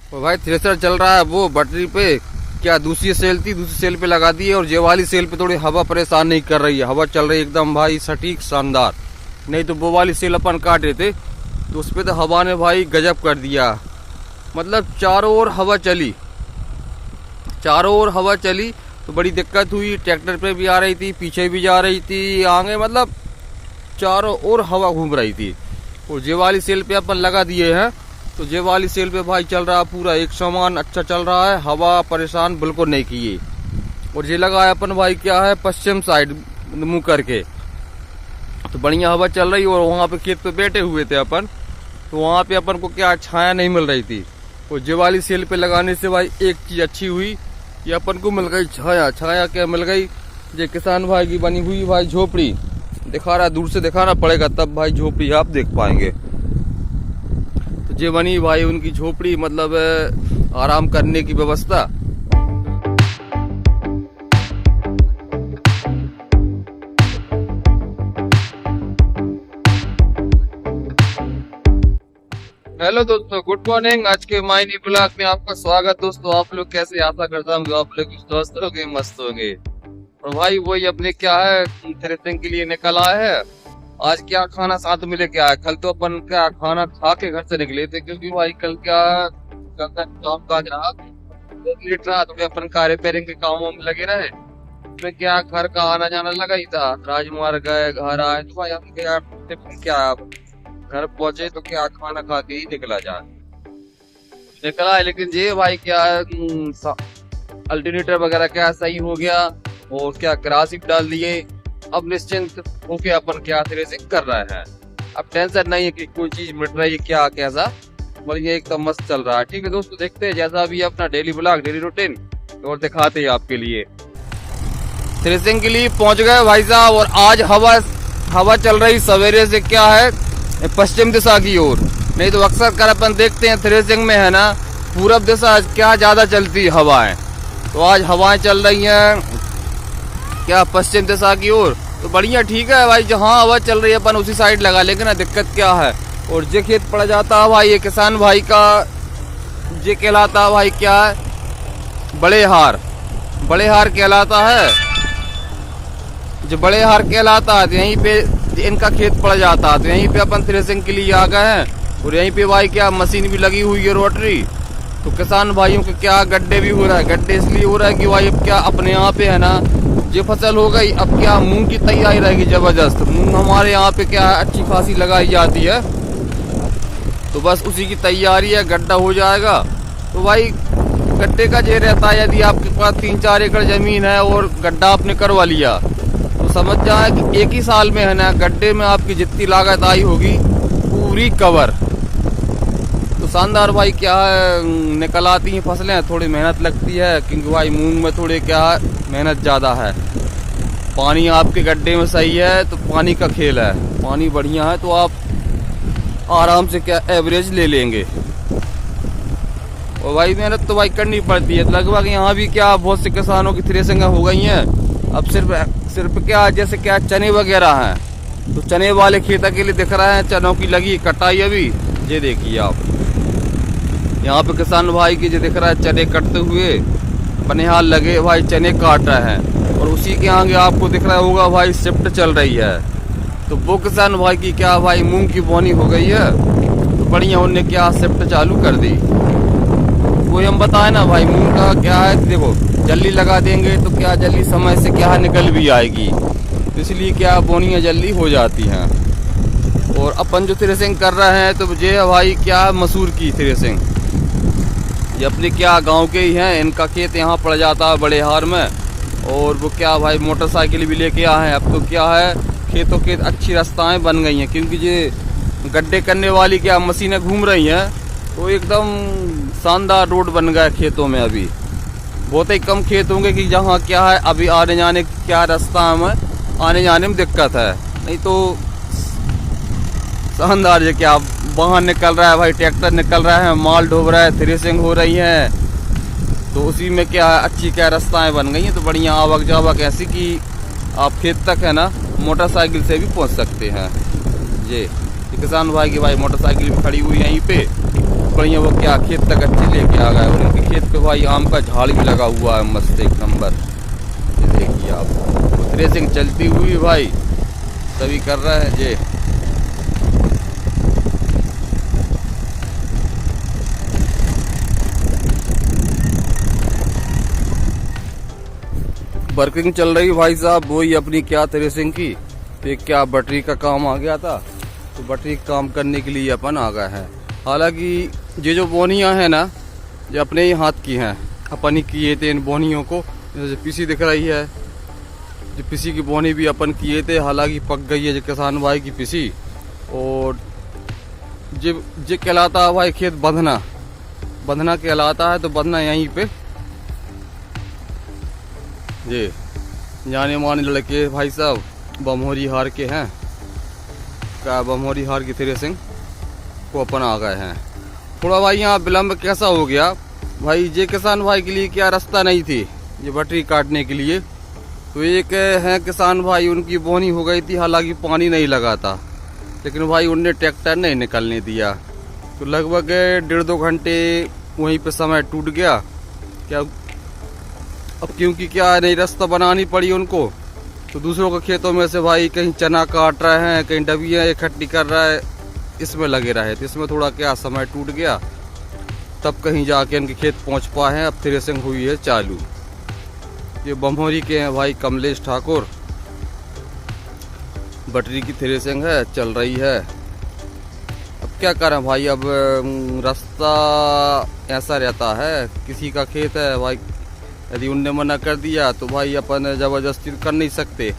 और भाई थ्रेसर चल रहा है वो बैटरी पे। क्या दूसरी सेल थी, दूसरी सेल पे लगा दी है। और ये वाली सेल पे थोड़ी हवा परेशान नहीं कर रही है, हवा चल रही है एकदम भाई सटीक शानदार। नहीं तो वो वाली सेल अपन काट रहे थे तो उस पे तो हवा ने भाई गजब कर दिया। मतलब चारों ओर हवा चली, चारों ओर हवा चली तो बड़ी दिक्कत हुई। ट्रैक्टर पे भी आ रही थी, पीछे भी जा रही थी, आगे मतलब चारों ओर हवा घूम रही थी। और ये वाली सेल पे अपन लगा दिए हैं तो ये वाली सेल पे भाई चल रहा पूरा एक समान अच्छा चल रहा है, हवा परेशान बिल्कुल नहीं किए। और ये लगा है अपन भाई क्या है पश्चिम साइड मुंह करके, तो बढ़िया हवा चल रही। और वहाँ पे खेत पे बैठे हुए थे अपन, तो वहाँ पे अपन को क्या छाया नहीं मिल रही थी। और ये वाली सेल पे लगाने से भाई एक चीज अच्छी हुई, ये अपन को मिल गई छाया। छाया क्या मिल गई, ये किसान भाई की बनी हुई भाई झोपड़ी दिखा रहा, दूर से दिखाना पड़ेगा तब भाई झोपड़ी आप देख पाएंगे। तो ये बनी भाई उनकी झोपड़ी, मतलब आराम करने की व्यवस्था। हेलो दोस्तों, गुड मॉर्निंग। आज के माय न्यू ब्लॉग में आपका स्वागत। दोस्तों आप लोग कैसे, आशा करता हूँ आप लोग स्वस्थ होंगे, मस्त होंगे। और भाई वही अपने क्या है थ्रेसिंग के लिए निकल आए हैं। आज क्या खाना साथ में लेके आया, कल तो अपन क्या खाना खा के घर से निकले थे, क्योंकि भाई कल क्या काम काज रहा, लेट रहा, तो अपन कार रिपेयरिंग के कामों में लगे रहे। उसमें क्या घर का आना जाना लगा ही था, राजमार्ग गए, घर आए, तो भाई हम क्या घर पहुंचे तो क्या खाना खा के ही निकला है। लेकिन ये भाई क्या अल्टरनेटर वगैरह क्या सही हो गया और क्या क्रासिक डाल दिए। अब निश्चिंत होके अपन क्या थ्रेसिंग कर रहे हैं। अब टेंशन नहीं है कि कोई चीज मिट रही है क्या कैसा, बल्कि एकदम मस्त चल रहा है। ठीक है दोस्तों, देखते हैं जैसा भी अपना डेली ब्लॉग डेली रूटीन और दिखाते हैं आपके लिए। थ्रेसिंग के लिए पहुंच गए भाई साहब। और आज हवा चल रही सवेरे से क्या है पश्चिम दिशा की ओर। नहीं तो अक्सर कर अपन देखते हैं थ्रेसिंग में है ना पूरब दिशा क्या ज्यादा चलती है हवाएं। तो आज हवाएं चल रही हैं क्या पश्चिम दिशा की ओर, तो बढ़िया ठीक है भाई। जहाँ हवा चल रही है अपन उसी साइड लगा लेंगे ना, दिक्कत क्या है। और ये खेत पड़ जाता है भाई ये किसान भाई का, ये कहलाता है भाई क्या है बड़े हार कहलाता है। जो बड़े हार कहलाता है यहीं पे इनका खेत पड़ जाता है, तो यहीं पे अपन थ्रेसिंग के लिए आ गए हैं। और यहीं पे भाई क्या मशीन भी लगी हुई है रोटरी। तो किसान भाइयों के क्या गड्ढे भी हो रहा है। गड्ढे इसलिए हो रहा है कि भाई अब क्या अपने यहाँ पे है ना ये फसल हो गई, अब क्या मूंग की तैयारी रहेगी जबरदस्त। मूंग हमारे यहाँ पे क्या अच्छी खासी लगाई जाती है, तो बस उसी की तैयारी है। गड्ढा हो जाएगा तो भाई गड्ढे का ये रहता है, यदि आपके पास 3-4 एकड़ जमीन है और गड्ढा आपने करवा लिया तो समझ जाए कि एक ही साल में है ना गड्ढे में आपकी जितनी लागत आई होगी पूरी कवर। तो शानदार भाई क्या है निकल आती हैं फसलें। थोड़ी मेहनत लगती है क्योंकि भाई मूंग में थोड़े क्या मेहनत ज्यादा है। पानी आपके गड्ढे में सही है तो पानी का खेल है, पानी बढ़िया है तो आप आराम से क्या एवरेज ले लेंगे। और भाई मेहनत तो भाई करनी पड़ती है। लगभग यहाँ भी क्या बहुत से किसानों की थ्रेसिंग हो गई हैं। अब सिर्फ क्या जैसे क्या चने वगैरह हैं, तो चने वाले खेत के लिए दिख रहा है चनों की लगी कटाई अभी। ये देखिए आप यहाँ पे किसान भाई की जो दिख रहा है चने कटते हुए बनिहाल लगे भाई चने काट रहे हैं। और उसी के आगे आपको दिख रहा होगा भाई शिफ्ट चल रही है। तो वो किसान भाई की क्या भाई मूंग की बोनी हो गई है, तो बढ़िया उनने क्या शिफ्ट चालू कर दी। वो हम बताए ना भाई मूंग का क्या है, देखो जल्दी लगा देंगे तो क्या जल्दी समय से क्या निकल भी आएगी, तो इसलिए क्या बोनियां जल्दी हो जाती हैं। और अपन जो थ्रेसिंग कर रहे हैं तो ये भाई क्या मसूर की थ्रेसिंग, ये अपने क्या गांव के ही हैं। इनका खेत यहाँ पड़ जाता है बड़े हार में। और वो क्या भाई मोटरसाइकिल भी लेके आए हैं। अब तो क्या है खेतों के अच्छी रास्ताएं बन गई हैं, क्योंकि ये गड्ढे करने वाली क्या मशीनें घूम रही हैं, तो एकदम शानदार रोड बन गया खेतों में। अभी बहुत ही कम खेत होंगे कि जहाँ क्या है अभी आने जाने क्या रास्ता में आने जाने में दिक्कत है। नहीं तो शानदार ये क्या वाहन निकल रहा है भाई, ट्रैक्टर निकल रहा है, माल ढोब रहा है, थ्रेसिंग हो रही है, तो उसी में क्या अच्छी क्या रास्ताएं बन गई हैं। तो बढ़िया आवक जावक ऐसी कि आप खेत तक है ना मोटरसाइकिल से भी पहुंच सकते हैं। ये किसान भाई की भाई मोटरसाइकिल भी खड़ी हुई है यहीं पे। बढ़िया वो क्या खेत तक अच्छे लेके आ गए। और इनके खेत पे भाई आम का झाड़ भी लगा हुआ है मस्त एक नंबर। ये देखिए आप थ्रेसिंग चलती हुई भाई सभी कर रहे हैं जे। वर्किंग चल रही भाई साहब वही अपनी क्या थ्रेसिंग की। तो क्या बैटरी का काम आ गया था तो बैटरी काम करने के लिए अपन आ गए हैं। हालांकि ये जो बोनियां हैं ना ये अपने ही हाथ की हैं, अपन ही किए थे इन बोनियों को। जैसे पीसी दिख रही है, जो पीसी की बोनी भी अपन किए थे, हालांकि पक गई है जो किसान भाई की पीसी। और जे कहलाता है भाई खेत बंधना, बंधना कहलाता है। तो बंधना यहीं पे ये जाने माने लड़के भाई साहब बमहोरी हार के हैं, क्या बमहोरी हार की थ्रेसिंग को अपन आ गए हैं। थोड़ा भाई यहाँ विलम्ब कैसा हो गया भाई, जे किसान भाई के लिए क्या रास्ता नहीं थी ये बैटरी काटने के लिए। तो एक है किसान भाई उनकी बोनी हो गई थी, हालांकि पानी नहीं लगा था, लेकिन भाई उनने ट्रैक्टर नहीं निकलने दिया। तो लगभग 1.5-2 घंटे वहीं पे समय टूट गया। क्या अब क्योंकि क्या नई रास्ता बनानी पड़ी उनको, तो दूसरों के खेतों में से भाई कहीं चना काट रहे हैं, कहीं डबियाँ इकट्ठी कर रहा है, इसमें लगे रहे। तो इसमें थोड़ा क्या समय टूट गया, तब कहीं जाके इनके खेत पहुंच पाए हैं। अब थ्रेसिंग हुई है चालू। ये बमहोरी के हैं भाई कमलेश ठाकुर, बैटरी की थ्रेसिंग है चल रही है। अब क्या करें भाई, अब रास्ता ऐसा रहता है, किसी का खेत है भाई, यदि उनने मना कर दिया तो भाई अपन जबरदस्ती कर नहीं सकते।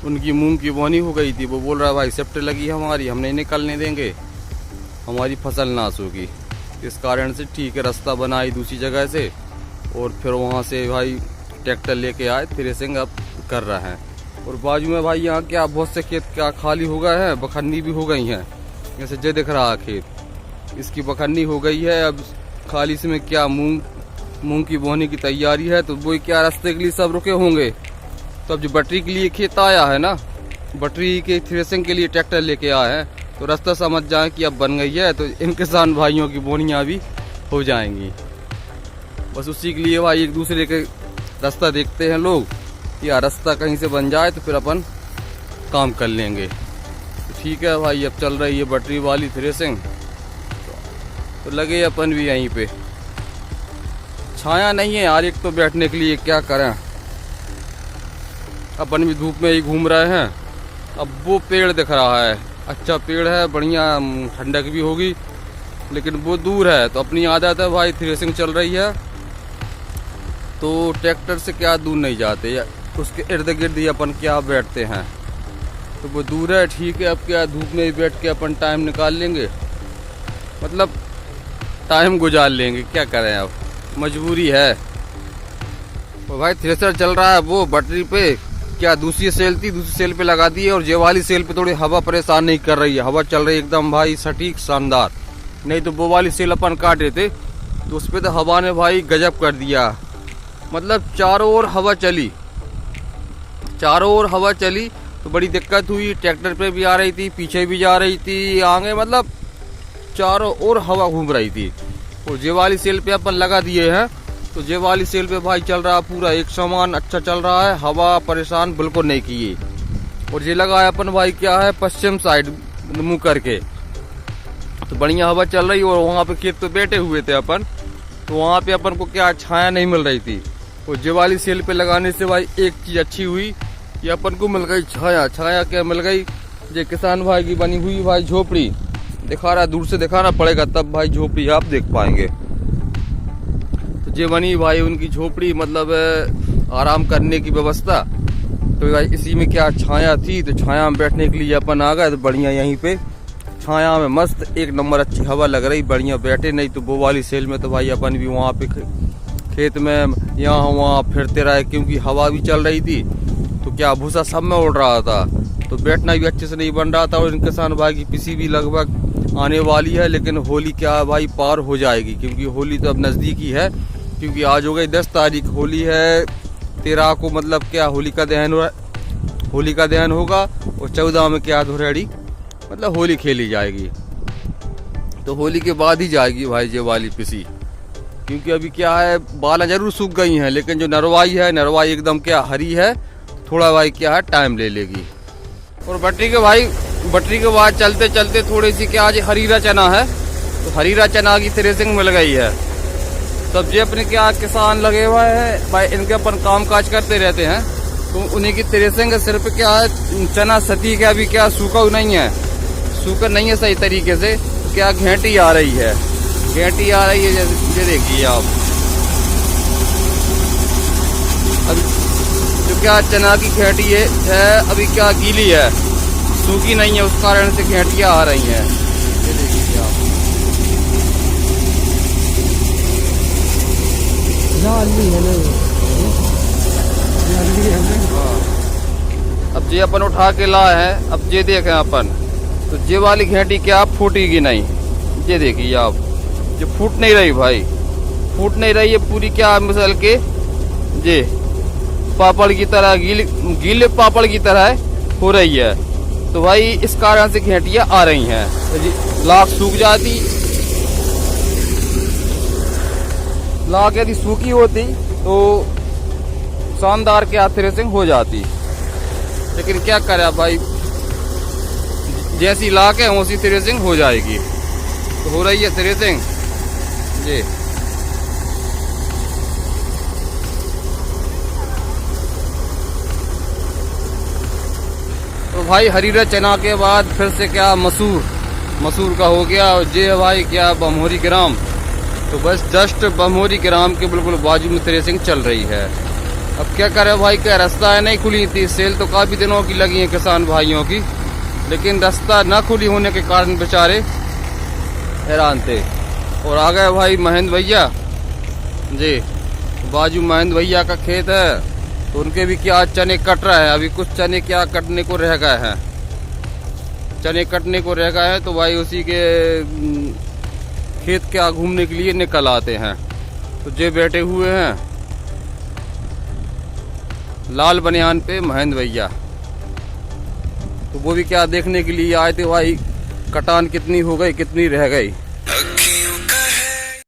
उनकी मूंग की बोनी हो गई थी, वो बोल रहा है भाई शिफ्ट लगी हमारी, हम नहीं निकलने देंगे, हमारी फसल नाश होगी। इस कारण से ठीक है रास्ता बनाई दूसरी जगह से, और फिर वहाँ से भाई ट्रैक्टर लेके आए, थ्रेसिंग अब कर रहा है। और बाजू में भाई यहाँ क्या बहुत से खेत क्या खाली हो गए हैं, बखन्नी भी हो गई हैं। जैसे जे दिख रहा है खेत, इसकी बखन्नी हो गई है। अब खाली इसमें क्या मूंग की बोनी की तैयारी है। तो वो क्या रास्ते के लिए सब रुके होंगे। तो अब जो बैटरी के लिए खेत आया है ना, बैटरी के थ्रेसिंग के लिए ट्रैक्टर लेके आए हैं, तो रास्ता समझ जाए कि अब बन गई है, तो इन किसान भाइयों की बोनियाँ भी हो जाएंगी। बस उसी के लिए भाई एक दूसरे के रास्ता देखते हैं लोग, या रास्ता कहीं से बन जाए तो फिर अपन काम कर लेंगे। तो ठीक है भाई, अब चल रही है बैटरी वाली थ्रेसिंग, तो लगे अपन भी यहीं पे। छाया नहीं है यार एक तो बैठने के लिए, क्या करें, अपन भी धूप में ही घूम रहे हैं। अब वो पेड़ दिख रहा है, अच्छा पेड़ है, बढ़िया ठंडक भी होगी, लेकिन वो दूर है। तो अपनी आदत है भाई, थ्रेसिंग चल रही है तो ट्रैक्टर से क्या दूर नहीं जाते, या उसके इर्द गिर्द ही अपन क्या बैठते हैं। तो वो दूर है ठीक है, अब क्या धूप में ही बैठ के अपन टाइम निकाल लेंगे, मतलब टाइम गुजार लेंगे, क्या करें अब मजबूरी है। तो भाई थ्रेसर चल रहा है वो बैटरी पे, क्या दूसरी सेल थी, दूसरी सेल पे लगा दी है। और ये वाली सेल पे थोड़ी हवा परेशान नहीं कर रही है, हवा चल रही है एकदम भाई सटीक शानदार। नहीं तो वो वाली सेल अपन काटे थे तो उस पे तो हवा ने भाई गजब कर दिया, मतलब चारों ओर हवा चली, चारों ओर हवा चली तो बड़ी दिक्कत हुई। ट्रैक्टर पे भी आ रही थी, पीछे भी जा रही थी, आगे मतलब चारों ओर हवा घूम रही थी। और जे वाली सेल पे अपन लगा दिए हैं, तो जे वाली सेल पे भाई चल रहा पूरा एक समान अच्छा चल रहा है, हवा परेशान बिल्कुल नहीं किए। और ये लगा है अपन भाई क्या है पश्चिम साइड मुंह करके, तो बढ़िया हवा चल रही। और वहाँ पे खेत पे बैठे हुए थे अपन, तो वहाँ पे अपन को क्या छाया नहीं मिल रही थी। और जे वाली सेल पे लगाने से भाई एक चीज अच्छी हुई कि अपन को मिल गई छाया। छाया क्या मिल गई, जे किसान भाई की बनी हुई भाई झोपड़ी दिखा रहा, दूर से दिखाना पड़ेगा तब भाई झोपड़ी आप देख पाएंगे। तो जे बनी भाई उनकी झोपड़ी, मतलब आराम करने की व्यवस्था। तो भाई इसी में क्या छाया थी, तो छाया में बैठने के लिए अपन आ गए। तो बढ़िया यहीं पे छाया में मस्त एक नंबर अच्छी हवा लग रही, बढ़िया बैठे। नहीं तो वो वाली सेल में तो भाई अपन भी वहाँ पे खेत में यहाँ वहाँ फिरते रहे, क्योंकि हवा भी चल रही थी तो क्या भूसा सब में उड़ रहा था, तो बैठना भी अच्छे से नहीं बन रहा था। और इन किसान भाई की पीसी भी लगभग आने वाली है, लेकिन होली क्या भाई पार हो जाएगी, क्योंकि होली तो अब नज़दीक ही है। क्योंकि आज हो गई 10 तारीख, होली है 13 को, मतलब क्या होली का दहन होगा। और 14 में क्या धुरेड़ी, मतलब होली खेली जाएगी। तो होली के बाद ही जाएगी भाई ये वाली पिसी, क्योंकि अभी क्या है बाला जरूर सूख गई हैं, लेकिन जो नरवाई है नरवाई एकदम क्या हरी है, थोड़ा भाई क्या है टाइम ले लेगी। और बटरी के बाद चलते चलते थोड़ी सी क्या आज हरीरा चना है, तो हरीरा चना की थ्रेसिंग मिल गई है। तब ये अपने क्या किसान लगे हुए हैं भाई, इनके अपन काम काज करते रहते हैं, तो उन्हीं की थ्रेसिंग सिर्फ क्या है चना सती का अभी क्या सूखा नहीं है सही तरीके से, तो क्या घेंटी आ रही है ये देखिए आप। अब जो क्या चना की घेंटी है अभी क्या गीली है, सूखी नहीं है, उस कारण से घेंटियां आ रही हैं, ये देखिए आप। अब ये अपन उठा के लाए हैं, अब ये देखें अपन, तो ये वाली घेंटी क्या फूटेगी नहीं, ये देखिए आप, ये फूट नहीं रही भाई, फूट नहीं रही, ये पूरी क्या मिसल के ये पापड़ की तरह गीले पापड़ की तरह हो रही है। तो भाई इस कारण से घेंटियां आ रही हैं, तो लाख सूख जाती, लाख यदि सूखी होती तो शानदार क्या थ्रेसिंग हो जाती, लेकिन क्या करे भाई, जैसी लाख है वैसी थ्रेसिंग हो जाएगी, तो हो रही है थ्रेसिंग जी। तो भाई हरीरा चना के बाद फिर से क्या मसूर का हो गया, और ये भाई क्या बमोरी ग्राम, तो बस जस्ट बमोरी ग्राम के बिल्कुल बाजू में थ्रेसिंग चल रही है। अब क्या करे भाई, क्या रास्ता है नहीं खुली थी, सेल तो काफी दिनों की लगी है किसान भाइयों की, लेकिन रास्ता न खुली होने के कारण बेचारे हैरान थे। और आ गए भाई महेंद्र भैया जी, बाजू महेंद्र भैया का खेत है, तो उनके भी क्या चने कट रहे हैं, अभी कुछ चने क्या कटने को रह गए हैं, तो भाई उसी के खेत क्या घूमने के लिए निकल आते हैं। तो जे बैठे हुए हैं लाल बनियान पे महेंद्र भैया, तो वो भी क्या देखने के लिए आए थे भाई, कटान कितनी हो गई कितनी रह गई।